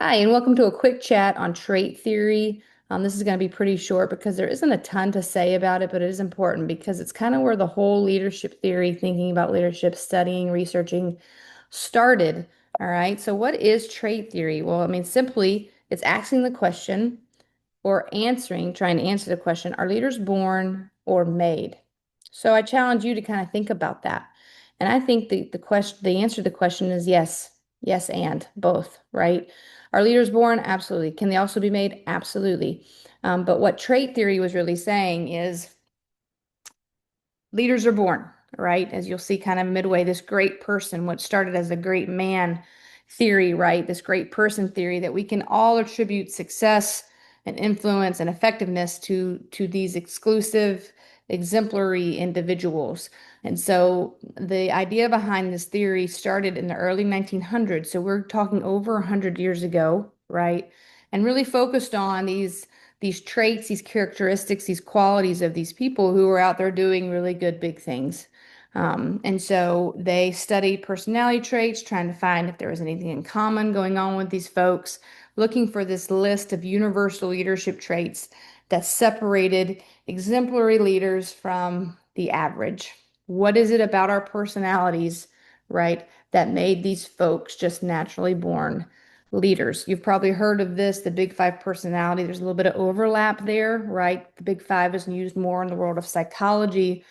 Hi, and welcome to a quick chat on trait theory. This is going to be pretty short because there isn't a ton to say about it, but it is important because it's kind of where the whole leadership theory, thinking about leadership, studying, researching started. All right. So, what is trait theory? Well, I mean, simply it's asking the question or trying to answer the question, are leaders born or made? So, I challenge you to kind of think about that. And I think the answer to the question is yes, yes, and both, right? Are leaders born? Absolutely. Can they also be made? Absolutely. But what trait theory was really saying is leaders are born, right? As you'll see kind of midway, this great person, what started as a great man theory, right? This great person theory that we can all attribute success and influence and effectiveness to these exclusive, exemplary individuals. And so the idea behind this theory started in the early 1900s. So we're talking over 100 years ago, right? And really focused on these traits, these characteristics, these qualities of these people who are out there doing really good big things. And so they studied personality traits, trying to find if there was anything in common going on with these folks, looking for this list of universal leadership traits that separated exemplary leaders from the average. What is it about our personalities, right, that made these folks just naturally born leaders? You've probably heard of this, the Big Five personality. There's a little bit of overlap there, right? The Big Five is used more in the world of psychology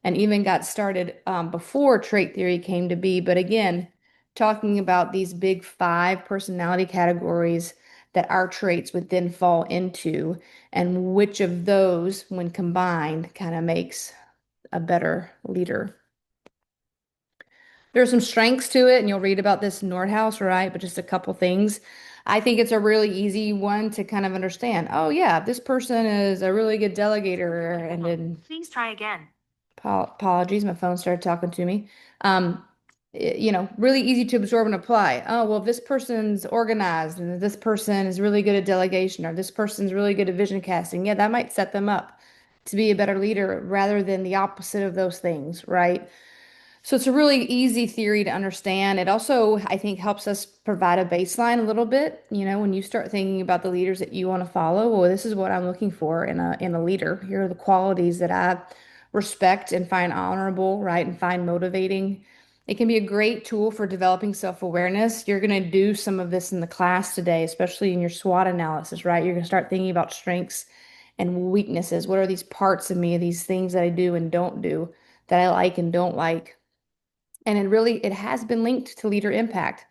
and even got started before trait theory came to be. But again, talking about these big five personality categories that our traits would then fall into, and which of those, when combined, kind of makes a better leader. There's some strengths to it, and you'll read about this in Nordhaus, right? But just a couple things. I think it's a really easy one to kind of understand. Oh, yeah, this person is a really good delegator, and then Please try again. apologies, my phone started talking to me. Um, really easy to absorb and apply. Oh, well, if this person's organized and this person is really good at delegation or this person's really good at vision casting, yeah, that might set them up to be a better leader rather than the opposite of those things, right? So it's a really easy theory to understand. It also, I think, helps us provide a baseline a little bit. When you start thinking about the leaders that you want to follow, well, this is what I'm looking for in a leader. Here are the qualities that I respect and find honorable, right, and find motivating. It can be a great tool for developing self-awareness. You're going to do some of this in the class today, especially in your SWOT analysis, right? You're going to start thinking about strengths and weaknesses. What are these parts of me, these things that I do and don't do, that I like and don't like? And it has been linked to leader impact.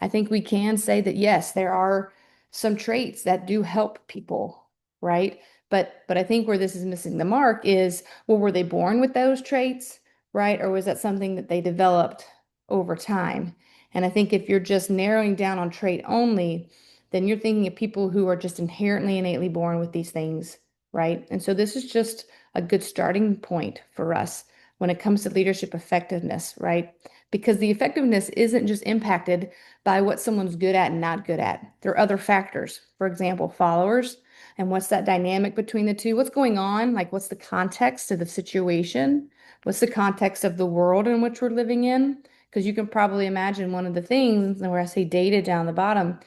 I think we can say that yes, there are some traits that do help people, right? But I think where this is missing the mark is, well, were they born with those traits, right? Or was that something that they developed over time? And I think if you're just narrowing down on trait only, then you're thinking of people who are just inherently innately born with these things, right? And so this is just a good starting point for us when it comes to leadership effectiveness, right? Because the effectiveness isn't just impacted by what someone's good at and not good at. There are other factors. For example, followers and what's that dynamic between the two? What's going on? Like, what's the context of the situation? What's the context of the world in which we're living in? Because you can probably imagine one of the things, and where I say data down the bottom,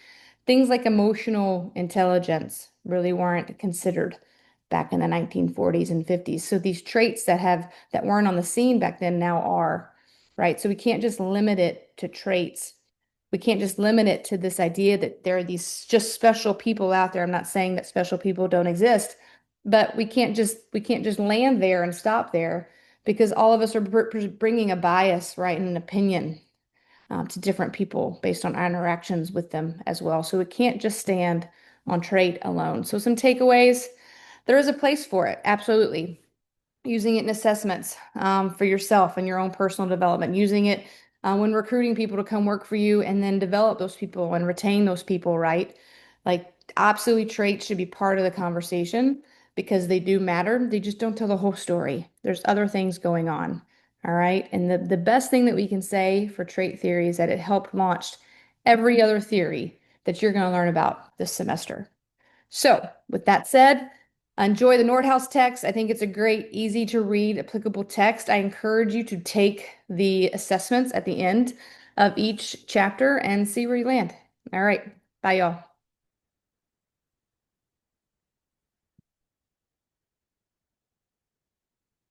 things like emotional intelligence really weren't considered back in the 1940s and 50s. So these traits that weren't on the scene back then now are, right? So we can't just limit it to traits. We can't just limit it to this idea that there are these just special people out there. I'm not saying that special people don't exist, but we can't just land there and stop there because all of us are bringing a bias, right, and an opinion to different people based on our interactions with them as well. So it can't just stand on trait alone. So some takeaways. There is a place for it, absolutely. Using it in assessments for yourself and your own personal development, using it when recruiting people to come work for you and then develop those people and retain those people, right? Like, absolutely, traits should be part of the conversation because they do matter. They just don't tell the whole story. There's other things going on. All right. And the best thing that we can say for trait theory is that it helped launch every other theory that you're going to learn about this semester. So, with that said, enjoy the Nordhaus text. I think it's a great, easy to read, applicable text. I encourage you to take the assessments at the end of each chapter and see where you land. All right. Bye, y'all.